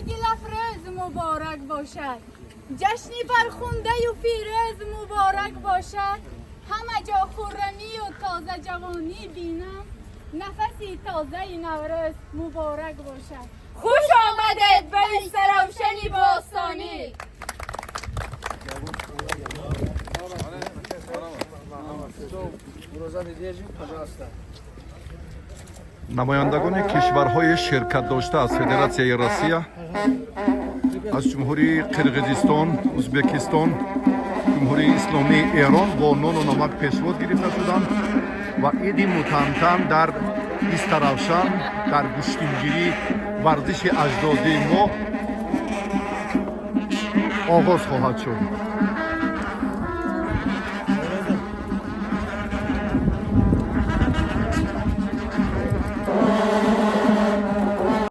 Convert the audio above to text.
همگی لفرز مبارک باشد. جشنی فرخنده و فیروز مبارک باشد. همه جا خرمی و تازه جوانی بینم. نفسی تازه نوروز مبارک باشد. خوش آمدید به این سرافشنی باستانی. намояндагони кишварҳои ширкат дошта аз Федератсияи Россия, аз Ҷумҳурии Қирғизистон, Узбекистон, Ҷумҳурии Исломии Эрон бо нону намак пешвод гирифта шуданд ва иди мутантан дар Иста Равшан дар гӯштингирӣ варзиши аҷдодии мо оғоз хоҳад шуд.